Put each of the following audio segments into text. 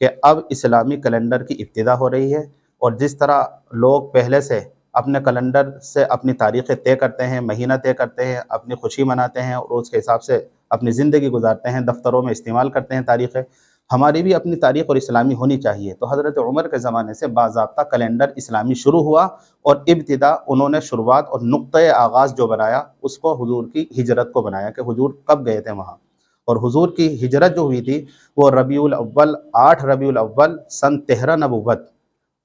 کہ اب اسلامی کیلنڈر کی ابتدا ہو رہی ہے، اور جس طرح لوگ پہلے سے اپنے کیلنڈر سے اپنی تاریخیں طے کرتے ہیں، مہینہ طے کرتے ہیں، اپنی خوشی مناتے ہیں اور اس کے حساب سے اپنی زندگی گزارتے ہیں، دفتروں میں استعمال کرتے ہیں تاریخیں، ہماری بھی اپنی تاریخ اور اسلامی ہونی چاہیے۔ تو حضرت عمر کے زمانے سے باضابطہ کیلنڈر اسلامی شروع ہوا، اور ابتدا انہوں نے شروعات اور نقطۂ آغاز جو بنایا اس کو حضور کی ہجرت کو بنایا، کہ حضور کب گئے تھے وہاں، اور حضور کی ہجرت جو ہوئی تھی وہ ربیع الاول 8 ربیع الاول سن 13 نبوت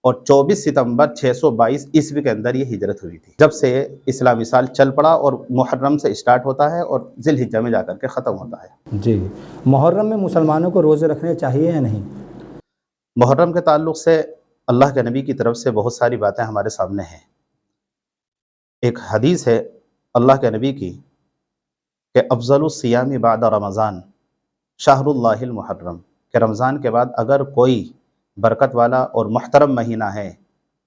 اور 24 ستمبر 622 عیسوی کے اندر یہ ہجرت ہوئی تھی، جب سے اسلامی سال چل پڑا، اور محرم سے اسٹارٹ ہوتا ہے اور ذی الحجہ میں جا کر کے ختم ہوتا ہے۔ جی، محرم میں مسلمانوں کو روزے رکھنے چاہیے یا نہیں؟ محرم کے تعلق سے اللہ کے نبی کی طرف سے بہت ساری باتیں ہمارے سامنے ہیں۔ ایک حدیث ہے اللہ کے نبی کی کہ افضل الصیام بعد رمضان شہر اللہ المحرم، کہ رمضان کے بعد اگر کوئی برکت والا اور محترم مہینہ ہے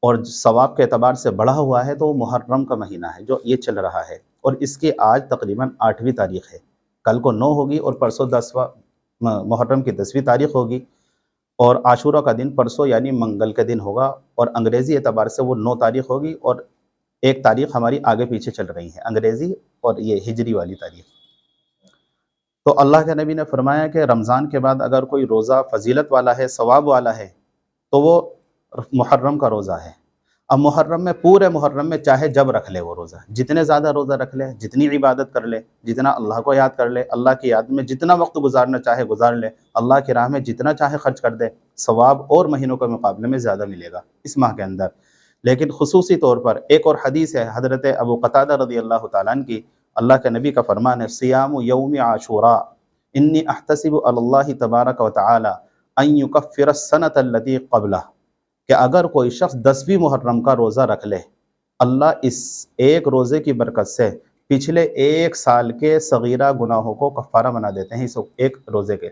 اور ثواب کے اعتبار سے بڑھا ہوا ہے تو وہ محرم کا مہینہ ہے جو یہ چل رہا ہے، اور اس کی آج تقریباً 8ویں تاریخ ہے، کل کو 9 ہوگی اور پرسوں 10واں محرم کی 10ویں تاریخ ہوگی، اور عاشورہ کا دن پرسوں یعنی منگل کے دن ہوگا، اور انگریزی اعتبار سے وہ 9 تاریخ ہوگی، اور ایک تاریخ ہماری آگے پیچھے چل رہی ہے، انگریزی اور یہ ہجری والی تاریخ۔ تو اللہ کے نبی نے فرمایا کہ رمضان کے بعد اگر کوئی روزہ فضیلت والا ہے، ثواب والا ہے، تو وہ محرم کا روزہ ہے۔ اب محرم میں، پورے محرم میں چاہے جب رکھ لے وہ روزہ، جتنے زیادہ روزہ رکھ لے، جتنی عبادت کر لے، جتنا اللہ کو یاد کر لے، اللہ کی یاد میں جتنا وقت گزارنا چاہے گزار لے، اللہ کی راہ میں جتنا چاہے خرچ کر دے، ثواب اور مہینوں کے مقابلے میں زیادہ ملے گا اس ماہ کے اندر۔ لیکن خصوصی طور پر ایک اور حدیث ہے حضرت ابو قتادہ رضی اللہ تعالیٰ عنہ کی، اللہ کے نبی کا فرمان ہے صیام یوم عاشوراء انی احتسب علی اللہ تبارک و تعالی ان یکفر السنۃ التي قبلہ، کہ اگر کوئی شخص 10ویں محرم کا روزہ رکھ لے، اللہ اس ایک روزے کی برکت سے پچھلے 1 سال کے صغیرہ گناہوں کو کفارہ بنا دیتے ہیں، اس ایک روزے کے،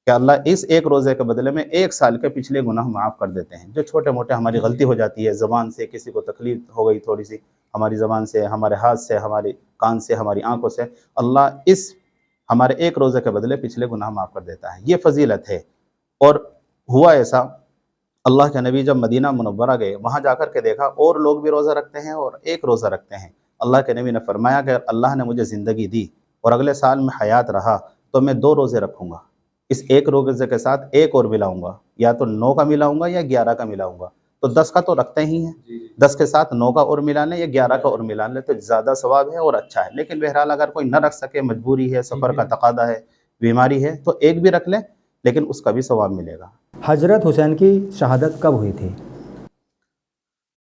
کہ اللہ اس ایک روزے کے بدلے میں 1 سال کے پچھلے گناہ معاف کر دیتے ہیں۔ جو چھوٹے موٹے ہماری غلطی ہو جاتی ہے، زبان سے کسی کو تکلیف ہو گئی تھوڑی سی، ہماری زبان سے، ہمارے ہاتھ سے، ہمارے کان سے، ہماری آنکھوں سے، اللہ اس ہمارے ایک روزے کے بدلے پچھلے گناہ معاف کر دیتا ہے، یہ فضیلت ہے۔ اور ہوا ایسا، اللہ کے نبی جب مدینہ منورہ گئے، وہاں جا کر کے دیکھا اور لوگ بھی روزہ رکھتے ہیں اور ایک روزہ رکھتے ہیں۔ اللہ کے نبی نے فرمایا کہ اللہ نے مجھے زندگی دی اور اگلے سال میں حیات رہا تو میں 2 روزے رکھوں گا، اس ایک روزے کے ساتھ ایک اور ملاؤں گا، یا تو 9 کا ملاؤں گا یا 11 کا ملاؤں گا، تو 10 کا تو رکھتے ہی ہیں، 10 کے ساتھ 9 کا اور ملا لیں یا 11 کا اور ملا لیں تو زیادہ ثواب ہے اور اچھا ہے۔ لیکن بہرحال اگر کوئی نہ رکھ سکے، مجبوری ہے، سفر کا تقاضا ہے، بیماری ہے، تو ایک بھی رکھ لیں لیکن اس کا بھی ثواب ملے گا۔ حضرت حسین کی شہادت کب ہوئی تھی؟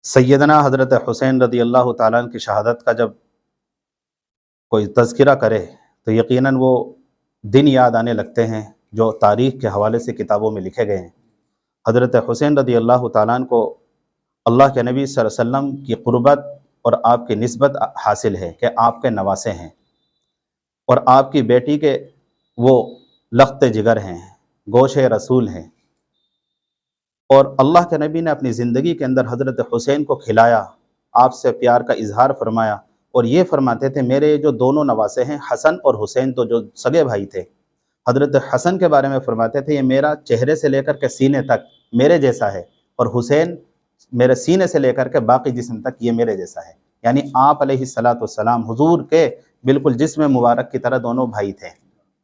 سیدنا حضرت حسین رضی اللہ تعالیٰ عنہ کی شہادت کا جب کوئی تذکرہ کرے تو یقیناً وہ دن یاد آنے لگتے ہیں جو تاریخ کے حوالے سے کتابوں میں لکھے گئے ہیں۔ حضرت حسین رضی اللہ تعالیٰ عنہ کو اللہ کے نبی صلی اللہ علیہ وسلم کی قربت اور آپ کی نسبت حاصل ہے کہ آپ کے نواسے ہیں اور آپ کی بیٹی کے وہ لخت جگر ہیں، گوشِ رسول ہیں، اور اللہ کے نبی نے اپنی زندگی کے اندر حضرت حسین کو کھلایا، آپ سے پیار کا اظہار فرمایا، اور یہ فرماتے تھے میرے جو دونوں نواسے ہیں حسن اور حسین، تو جو سگے بھائی تھے، حضرت حسن کے بارے میں فرماتے تھے یہ میرا چہرے سے لے کر کے سینے تک میرے جیسا ہے، اور حسین میرے سینے سے لے کر کے باقی جسم تک یہ میرے جیسا ہے، یعنی آپ علیہ الصلوۃ والسلام حضور کے بالکل جسم مبارک کی طرح دونوں بھائی تھے،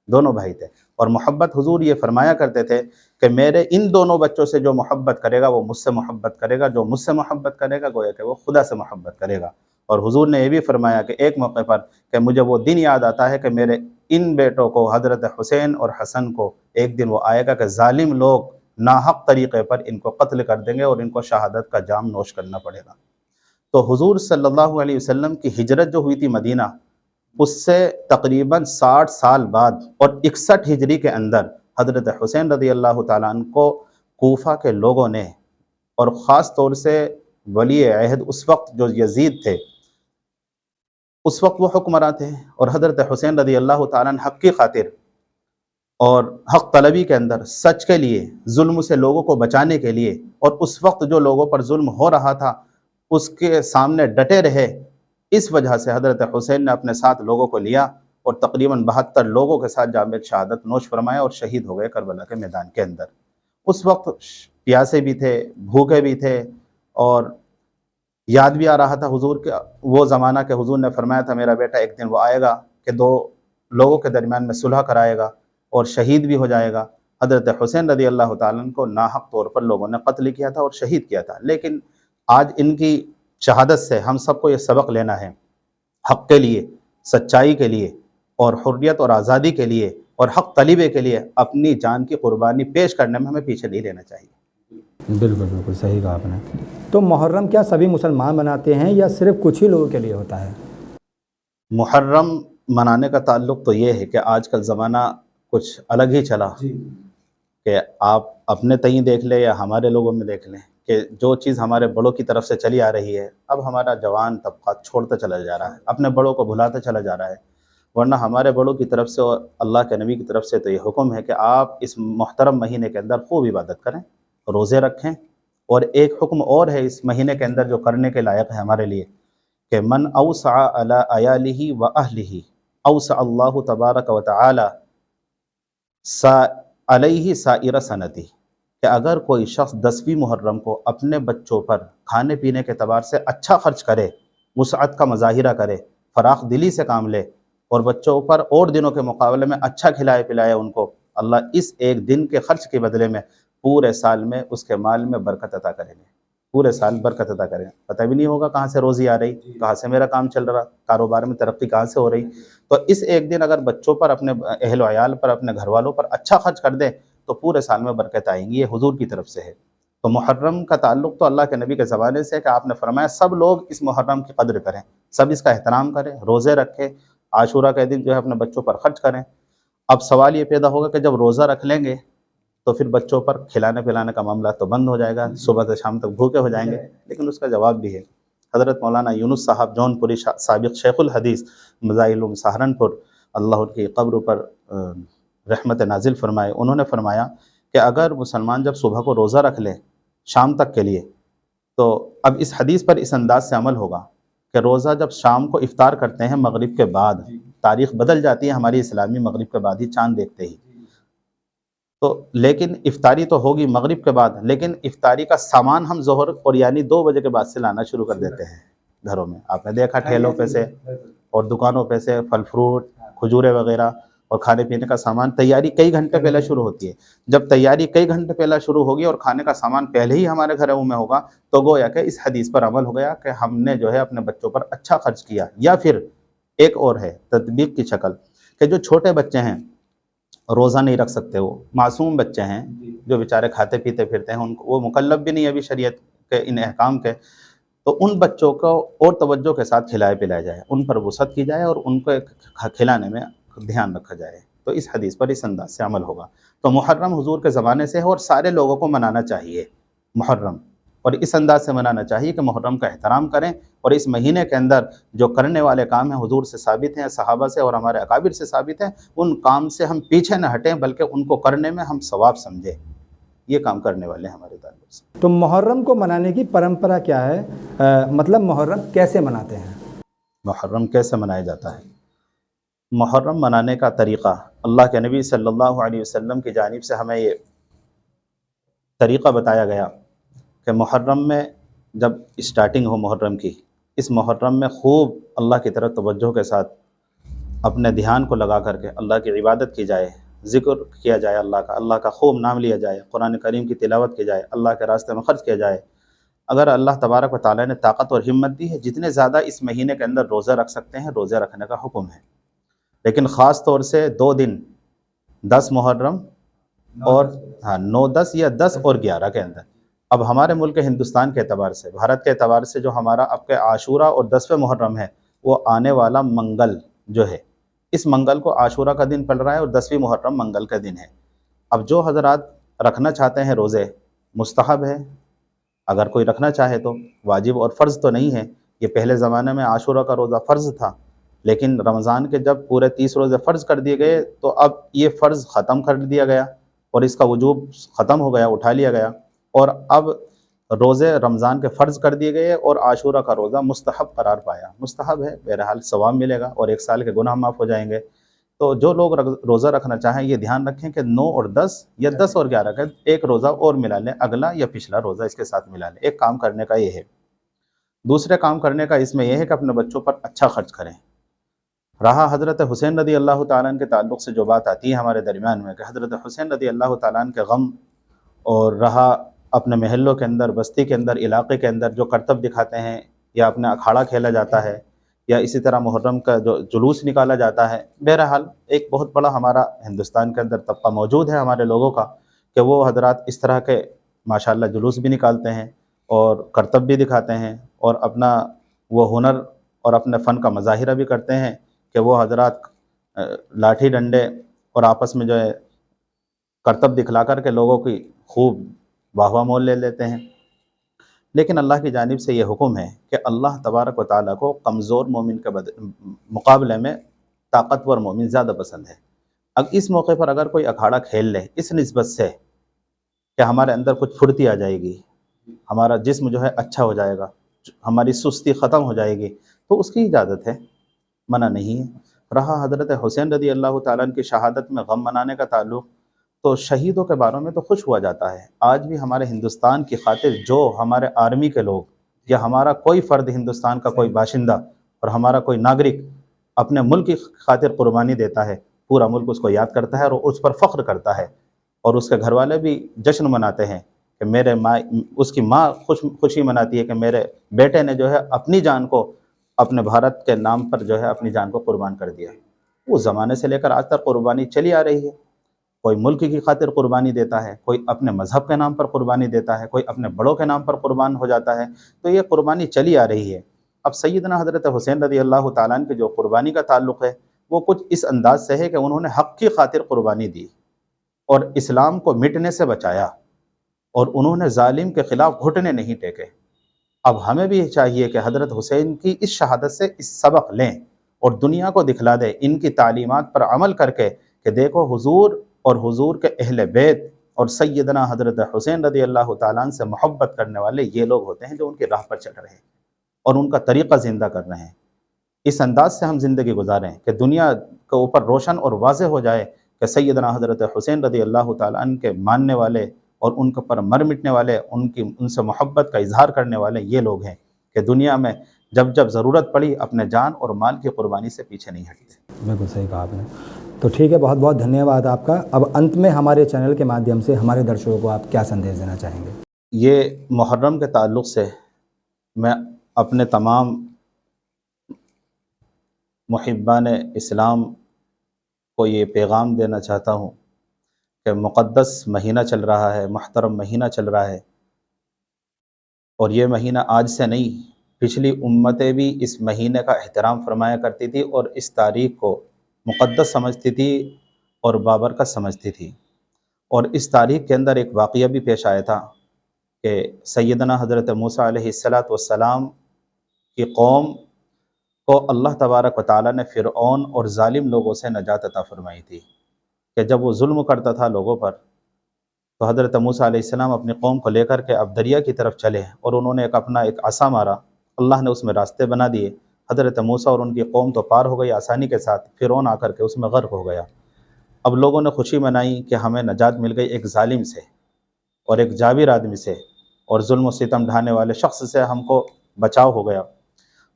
دونوں بھائی تھے۔ اور محبت حضور یہ فرمایا کرتے تھے کہ میرے ان دونوں بچوں سے جو محبت کرے گا وہ مجھ سے محبت کرے گا، جو مجھ سے محبت کرے گا گویا کہ وہ خدا سے محبت کرے گا۔ اور حضور نے یہ بھی فرمایا کہ ایک موقع پر کہ مجھے وہ دن یاد آتا ہے کہ میرے ان بیٹوں کو حضرت حسین اور حسن کو ایک دن وہ آئے گا کہ ظالم لوگ ناحق طریقے پر ان کو قتل کر دیں گے اور ان کو شہادت کا جام نوش کرنا پڑے گا۔ تو حضور صلی اللہ علیہ وسلم کی ہجرت جو ہوئی تھی مدینہ، اس سے تقریباً 60 سال بعد اور 61 ہجری کے اندر حضرت حسین رضی اللہ تعالیٰ عنہ کو کوفہ کے لوگوں نے، اور خاص طور سے ولی عہد اس وقت جو یزید تھے، اس وقت وہ حکمراں تھے، اور حضرت حسین رضی اللہ تعالیٰ عنہ حق کی خاطر اور حق طلبی کے اندر سچ کے لیے، ظلم سے لوگوں کو بچانے کے لیے، اور اس وقت جو لوگوں پر ظلم ہو رہا تھا اس کے سامنے ڈٹے رہے، اس وجہ سے حضرت حسین نے اپنے ساتھ لوگوں کو لیا اور تقریباً 72 لوگوں کے ساتھ جامع شہادت نوش فرمایا اور شہید ہو گئے کربلا کے میدان کے اندر۔ اس وقت پیاسے بھی تھے، بھوکے بھی تھے، اور یاد بھی آ رہا تھا حضور کا وہ زمانہ کہ حضور نے فرمایا تھا میرا بیٹا ایک دن وہ آئے گا کہ دو لوگوں کے درمیان میں صلح کرائے گا اور شہید بھی ہو جائے گا۔ حضرت حسین رضی اللہ تعالیٰ عنہ کو ناحق طور پر لوگوں نے قتل کیا تھا اور شہید کیا تھا، لیکن آج ان کی شہادت سے ہم سب کو یہ سبق لینا ہے، حق کے لیے، سچائی کے لیے، اور حریت اور آزادی کے لیے اور حق طلیبے کے لیے اپنی جان کی قربانی پیش کرنے میں ہمیں پیچھے نہیں لینا چاہیے۔ بالکل بالکل صحیح کہا آپ نے۔ تو محرم کیا سبھی مسلمان مناتے ہیں یا صرف کچھ ہی لوگوں کے لیے ہوتا ہے؟ محرم منانے کا تعلق تو یہ ہے کہ آج کل زمانہ کچھ الگ ہی چلا کہ آپ اپنے تئیں دیکھ لیں یا ہمارے لوگوں میں دیکھ لیں کہ جو چیز ہمارے بڑوں کی طرف سے چلی آ رہی ہے اب ہمارا جوان طبقہ چھوڑتا چلا جا رہا ہے، اپنے بڑوں کو بھلاتا چلا جا رہا ہے، ورنہ ہمارے بڑوں کی طرف سے اور اللہ کے نبی کی طرف سے تو یہ حکم ہے کہ آپ اس محترم مہینے کے اندر خوب عبادت کریں، روزے رکھیں، اور ایک حکم اور ہے اس مہینے کے اندر جو کرنے کے لائق ہے ہمارے لیے کہ من اوسع علی عیالہ و اہلہ اوسع اللہ تبارک و تعالی علیہ سائر سنتی، کہ اگر کوئی شخص 10ویں محرم کو اپنے بچوں پر کھانے پینے کے اعتبار سے اچھا خرچ کرے، وسعت کا مظاہرہ کرے، فراخ دلی سے کام لے، اور بچوں پر اور دنوں کے مقابلے میں اچھا کھلائے پلائے ان کو، اللہ اس ایک دن کے خرچ کے بدلے میں پورے سال میں اس کے مال میں برکت عطا کریں گے، پورے سال برکت عطا کریں، پتہ بھی نہیں ہوگا کہاں سے روزی آ رہی، کہاں سے میرا کام چل رہا، کاروبار میں ترقی کہاں سے ہو رہی۔ تو اس ایک دن اگر بچوں پر، اپنے اہل و عیال پر، اپنے گھر والوں پر اچھا خرچ کر دیں تو پورے سال میں برکت آئیں گی، یہ حضور کی طرف سے ہے۔ تو محرم کا تعلق تو اللہ کے نبی کے زمانے سے ہے کہ آپ نے فرمایا سب لوگ اس محرم کی قدر کریں، سب اس کا احترام کریں، روزے رکھیں، عاشورہ کے دن جو ہے اپنے بچوں پر خرچ کریں۔ اب سوال یہ پیدا ہوگا کہ جب روزہ رکھ لیں گے تو پھر بچوں پر کھلانے پلانے کا معاملہ تو بند ہو جائے گا، صبح سے شام تک بھوکے ہو جائیں گے، لیکن اس کا جواب بھی ہے۔ حضرت مولانا یونس صاحب جون پوری سابق شیخ الحدیث مظاہر العلوم سہارنپور، اللہ ان کی قبر پر رحمت نازل فرمائے، انہوں نے فرمایا کہ اگر مسلمان جب صبح کو روزہ رکھ لے شام تک کے لیے، تو اب اس حدیث پر اس انداز سے عمل ہوگا کہ روزہ جب شام کو افطار کرتے ہیں مغرب کے بعد، تاریخ بدل جاتی ہے ہماری اسلامی، مغرب کے بعد ہی چاند دیکھتے ہی، تو لیکن افطاری تو ہوگی مغرب کے بعد، لیکن افطاری کا سامان ہم ظہر اور یعنی 2 بجے کے بعد سے لانا شروع کر دیتے ہیں گھروں میں۔ آپ نے دیکھا ٹھیلوں پہ سے اور دکانوں پہ سے پھل فروٹ، کھجورے وغیرہ اور کھانے پینے کا سامان، تیاری کئی گھنٹے پہلے شروع ہوتی ہے۔ جب تیاری کئی گھنٹے پہلے شروع ہوگی اور کھانے کا سامان پہلے ہی ہمارے گھروں میں ہوگا تو گویا کہ اس حدیث پر عمل ہو گیا کہ ہم نے جو ہے اپنے بچوں پر اچھا خرچ کیا۔ یا پھر ایک اور ہے تطبیق کی شکل کہ جو چھوٹے بچے ہیں روزہ نہیں رکھ سکتے، وہ معصوم بچے ہیں جو بیچارے کھاتے پیتے پھرتے ہیں، ان کو وہ مکلف بھی نہیں ابھی شریعت کے ان احکام کے، تو ان بچوں کو اور توجہ کے ساتھ کھلائے پلایا جائے، ان پر وسعت کی جائے اور ان کو کھلانے میں دھیان رکھا جائے، تو اس حدیث پر اس انداز سے عمل ہوگا۔ تو محرم حضور کے زمانے سے ہے اور سارے لوگوں کو منانا چاہیے محرم، اور اس انداز سے منانا چاہیے کہ محرم کا احترام کریں، اور اس مہینے کے اندر جو کرنے والے کام ہیں حضور سے ثابت ہیں، صحابہ سے اور ہمارے اکابر سے ثابت ہیں، ان کام سے ہم پیچھے نہ ہٹیں بلکہ ان کو کرنے میں ہم ثواب سمجھیں، یہ کام کرنے والے ہیں ہمارے تعلق سے۔ تو محرم کو منانے کی پرمپرا کیا ہے؟ مطلب محرم کیسے مناتے ہیں؟ محرم کیسے منایا جاتا ہے؟ محرم منانے کا طریقہ اللہ کے نبی صلی اللہ علیہ وسلم کی جانب سے ہمیں یہ طریقہ بتایا گیا کہ محرم میں جب اسٹارٹنگ ہو محرم کی، اس محرم میں خوب اللہ کی طرف توجہ کے ساتھ اپنے دھیان کو لگا کر کے اللہ کی عبادت کی جائے، ذکر کیا جائے اللہ کا خوب نام لیا جائے، قرآن کریم کی تلاوت کی جائے، اللہ کے راستے میں خرچ کیا جائے۔ اگر اللہ تبارک و تعالیٰ نے طاقت اور ہمت دی ہے، جتنے زیادہ اس مہینے کے اندر روزہ رکھ سکتے ہیں روزہ رکھنے کا حکم ہے، لیکن خاص طور سے 2 دن 10 محرم اور 9، 10 یا 10 اور 11 کے اندر۔ اب ہمارے ملک ہندوستان کے اعتبار سے، بھارت کے اعتبار سے جو ہمارا اب کے عاشورہ اور 10ویں محرم ہے، وہ آنے والا منگل جو ہے، اس منگل کو عاشورہ کا دن پڑ رہا ہے اور 10ویں محرم منگل کا دن ہے۔ اب جو حضرات رکھنا چاہتے ہیں روزے، مستحب ہے، اگر کوئی رکھنا چاہے تو، واجب اور فرض تو نہیں ہے۔ یہ پہلے زمانے میں عاشورہ کا روزہ فرض تھا، لیکن رمضان کے جب پورے 30 روزے فرض کر دیے گئے تو اب یہ فرض ختم کر دیا گیا اور اس کا وجوب ختم ہو گیا، اٹھا لیا گیا، اور اب روزے رمضان کے فرض کر دیے گئے اور عاشورہ کا روزہ مستحب قرار پایا۔ مستحب ہے، بہرحال ثواب ملے گا اور 1 سال کے گناہ معاف ہو جائیں گے۔ تو جو لوگ روزہ رکھنا چاہیں یہ دھیان رکھیں کہ 9 اور 10 یا 10 اور 11 کا ایک روزہ اور ملا لیں، اگلا یا پچھلا روزہ اس کے ساتھ ملا لیں۔ ایک کام کرنے کا یہ ہے۔ دوسرے کام کرنے کا اس میں یہ ہے کہ اپنے بچوں پر اچھا خرچ کریں۔ رہا حضرت حسین رضی اللہ تعالیٰ عنہ کے تعلق سے جو بات آتی ہے ہمارے درمیان میں کہ حضرت حسین رضی اللہ تعالیٰ عنہ کے غم، اور رہا اپنے محلوں کے اندر، بستی کے اندر، علاقے کے اندر جو کرتب دکھاتے ہیں، یا اپنا اکھاڑا کھیلا جاتا ہے، یا اسی طرح محرم کا جو جلوس نکالا جاتا ہے، بہرحال ایک بہت بڑا ہمارا ہندوستان کے اندر طبقہ موجود ہے ہمارے لوگوں کا کہ وہ حضرات اس طرح کے ماشاءاللہ جلوس بھی نکالتے ہیں اور کرتب بھی دکھاتے ہیں، اور اپنا وہ ہنر اور اپنے فن کا مظاہرہ بھی کرتے ہیں کہ وہ حضرات لاٹھی ڈنڈے اور آپس میں جو ہے کرتب دکھلا کر کے لوگوں کی خوب واہ واہ مول لے لیتے ہیں۔ لیکن اللہ کی جانب سے یہ حکم ہے کہ اللہ تبارک و تعالیٰ کو کمزور مومن کے مقابلے میں طاقتور مومن زیادہ پسند ہے۔ اب اس موقع پر اگر کوئی اکھاڑا کھیل لے اس نسبت سے کہ ہمارے اندر کچھ پھرتی آ جائے گی، ہمارا جسم جو ہے اچھا ہو جائے گا، ہماری سستی ختم ہو جائے گی، تو اس کی اجازت ہے، منع نہیں ہے۔ رہا حضرت حسین رضی اللہ تعالیٰ عنہ کی شہادت میں غم منانے کا تعلق، تو شہیدوں کے باروں میں تو خوش ہوا جاتا ہے۔ آج بھی ہمارے ہندوستان کی خاطر جو ہمارے آرمی کے لوگ یا ہمارا کوئی فرد ہندوستان کا کوئی باشندہ اور ہمارا کوئی ناگرک اپنے ملک کی خاطر قربانی دیتا ہے، پورا ملک اس کو یاد کرتا ہے اور اس پر فخر کرتا ہے، اور اس کے گھر والے بھی جشن مناتے ہیں کہ میرے ماں، اس کی ماں خوشی مناتی ہے کہ میرے بیٹے نے جو ہے اپنی جان کو اپنے بھارت کے نام پر جو ہے اپنی جان کو قربان کر دیا۔ اس زمانے سے لے کر آج تک قربانی چلی آ رہی ہے۔ کوئی ملک کی خاطر قربانی دیتا ہے، کوئی اپنے مذہب کے نام پر قربانی دیتا ہے، کوئی اپنے بڑوں کے نام پر قربان ہو جاتا ہے، تو یہ قربانی چلی آ رہی ہے۔ اب سیدنا حضرت حسین رضی اللہ تعالیٰ عنہ کے جو قربانی کا تعلق ہے وہ کچھ اس انداز سے ہے کہ انہوں نے حق کی خاطر قربانی دی اور اسلام کو مٹنے سے بچایا، اور انہوں نے ظالم کے خلاف گھٹنے نہیں ٹیکے۔ اب ہمیں بھی چاہیے کہ حضرت حسین کی اس شہادت سے اس سبق لیں اور دنیا کو دکھلا دیں ان کی تعلیمات پر عمل کر کے کہ دیکھو حضور اور حضور کے اہل بیت اور سیدنا حضرت حسین رضی اللہ تعالیٰ عنہ سے محبت کرنے والے یہ لوگ ہوتے ہیں جو ان کی راہ پر چل رہے ہیں اور ان کا طریقہ زندہ کر رہے ہیں۔ اس انداز سے ہم زندگی گزاریں کہ دنیا کے اوپر روشن اور واضح ہو جائے کہ سیدنا حضرت حسین رضی اللہ تعالیٰ عنہ کے ماننے والے اور ان کے پر مر مٹنے والے، ان سے محبت کا اظہار کرنے والے یہ لوگ ہیں کہ دنیا میں جب جب ضرورت پڑی اپنے جان اور مال کی قربانی سے پیچھے نہیں ہٹتے۔ بالکل صحیح کہا آپ نے۔ تو ٹھیک ہے، بہت بہت دھنیہ واد آپ کا۔ اب انت میں ہمارے چینل کے مادھیم سے ہمارے درشکوں کو آپ کیا سندیش دینا چاہیں گے؟ یہ محرم کے تعلق سے میں اپنے تمام محبان اسلام کو یہ پیغام دینا چاہتا ہوں کہ مقدس مہینہ چل رہا ہے، محترم مہینہ چل رہا ہے، اور یہ مہینہ آج سے نہیں، پچھلی امتیں بھی اس مہینے کا احترام فرمایا کرتی تھی اور اس تاریخ کو مقدس سمجھتی تھی اور بابرکت سمجھتی تھی۔ اور اس تاریخ کے اندر ایک واقعہ بھی پیش آیا تھا کہ سیدنا حضرت موسیٰ علیہ السلام کی قوم کو اللہ تبارک و تعالیٰ نے فرعون اور ظالم لوگوں سے نجات عطا فرمائی تھی کہ جب وہ ظلم کرتا تھا لوگوں پر، تو حضرت موسیٰ علیہ السلام اپنی قوم کو لے کر کے اب دریا کی طرف چلے اور انہوں نے اپنا ایک عصا مارا، اللہ نے اس میں راستے بنا دیے، حضرت موسیٰ اور ان کی قوم تو پار ہو گئی آسانی کے ساتھ، فرعون آ کر کے اس میں غرق ہو گیا۔ اب لوگوں نے خوشی منائی کہ ہمیں نجات مل گئی ایک ظالم سے اور ایک جابر آدمی سے اور ظلم و ستم ڈھانے والے شخص سے ہم کو بچاؤ ہو گیا۔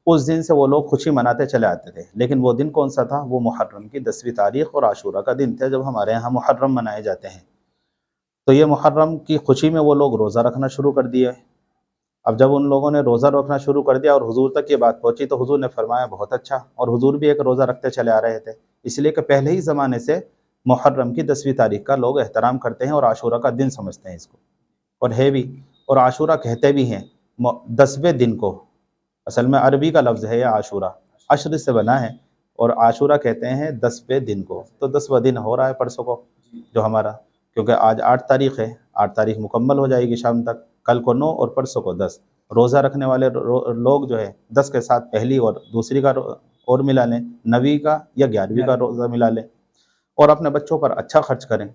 اس دن سے وہ لوگ خوشی مناتے چلے آتے تھے، لیکن وہ دن کون سا تھا؟ وہ محرم کی 10ویں تاریخ اور عاشورہ کا دن تھا جب ہمارے یہاں محرم منائے جاتے ہیں۔ تو یہ محرم کی خوشی میں وہ لوگ روزہ رکھنا شروع کر دیے۔ اب جب ان لوگوں نے روزہ رکھنا شروع کر دیا اور حضور تک یہ بات پہنچی تو حضور نے فرمایا بہت اچھا، اور حضور بھی ایک روزہ رکھتے چلے آ رہے تھے، اس لیے کہ پہلے ہی زمانے سے محرم کی 10ویں تاریخ کا لوگ احترام کرتے ہیں اور عاشورہ کا دن سمجھتے ہیں اس کو، اور ہے بھی، اور عاشورہ کہتے بھی ہیں 10ویں دن کو، اصل میں عربی کا لفظ ہے یہ عاشورہ، عشر سے بنا ہے، اور عاشورہ کہتے ہیں 10ویں دن کو۔ تو 10واں دن ہو رہا ہے پرسوں کو جو ہمارا، کیونکہ آج 8 تاریخ ہے، 8 تاریخ مکمل ہو جائے گی شام تک، کل کو 9 اور پرسوں کو 10۔ روزہ رکھنے والے لوگ جو ہے 10 کے ساتھ پہلی اور دوسری کا اور ملا لیں، 9ویں کا یا 11ویں کا روزہ ملا لیں، اور اپنے بچوں پر اچھا خرچ کریں،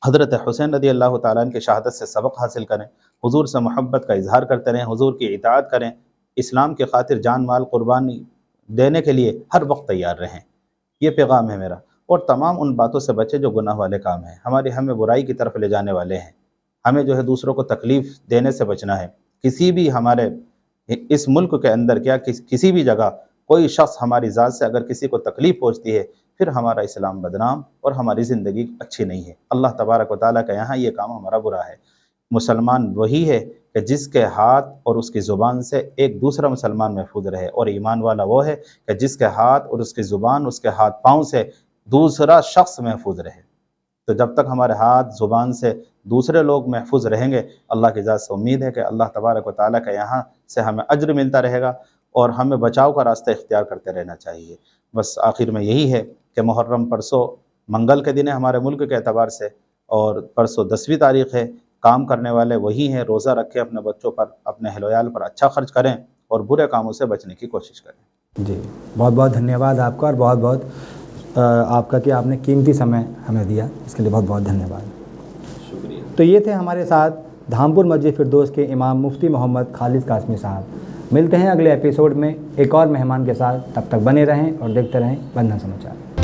حضرت حسین رضی اللہ تعالیٰ عنہ کی شہادت سے سبق حاصل کریں، حضور سے محبت کا اظہار کرتے رہیں، حضور کی اطاعت کریں، اسلام کی خاطر جان مال قربانی دینے کے لیے ہر وقت تیار رہیں۔ یہ پیغام ہے میرا، اور تمام ان باتوں سے بچے جو گناہ والے کام ہیں، ہمیں برائی کی طرف لے جانے والے ہیں۔ ہمیں جو ہے دوسروں کو تکلیف دینے سے بچنا ہے۔ کسی بھی ہمارے اس ملک کے اندر کیا کسی بھی جگہ کوئی شخص ہماری ذات سے اگر کسی کو تکلیف پہنچتی ہے، پھر ہمارا اسلام بدنام اور ہماری زندگی اچھی نہیں ہے۔ اللہ تبارک و تعالیٰ کا یہاں یہ کام ہمارا برا ہے۔ مسلمان وہی ہے کہ جس کے ہاتھ اور اس کی زبان سے ایک دوسرا مسلمان محفوظ رہے، اور ایمان والا وہ ہے کہ جس کے ہاتھ اور اس کی زبان، اس کے ہاتھ پاؤں سے دوسرا شخص محفوظ رہے۔ تو جب تک ہمارے ہاتھ زبان سے دوسرے لوگ محفوظ رہیں گے، اللہ کی ذات سے امید ہے کہ اللہ تبارک و تعالیٰ کا یہاں سے ہمیں اجر ملتا رہے گا، اور ہمیں بچاؤ کا راستہ اختیار کرتے رہنا چاہیے۔ بس آخر میں یہی ہے کہ محرم پرسوں منگل کے دن ہے ہمارے ملک کے اعتبار سے، اور پرسوں 10ویں تاریخ ہے۔ کام کرنے والے وہی ہیں، روزہ رکھیں، اپنے بچوں پر، اپنے اہل و عیال پر اچھا خرچ کریں اور برے کاموں سے بچنے کی کوشش کریں۔ جی، بہت بہت دھنیہ واد آپ کا، اور بہت بہت آپ کا کہ آپ نے قیمتی سمے ہمیں دیا، اس کے لیے بہت بہت دھنیہ واد۔ شکریہ۔ تو یہ تھے ہمارے ساتھ دھامپور مسجد فردوس کے امام مفتی محمد خالد قاسمی صاحب۔ ملتے ہیں اگلے ایپیسوڈ میں ایک اور مہمان کے ساتھ، تب تک بنے رہیں اور دیکھتے رہیں بندھن سماچار۔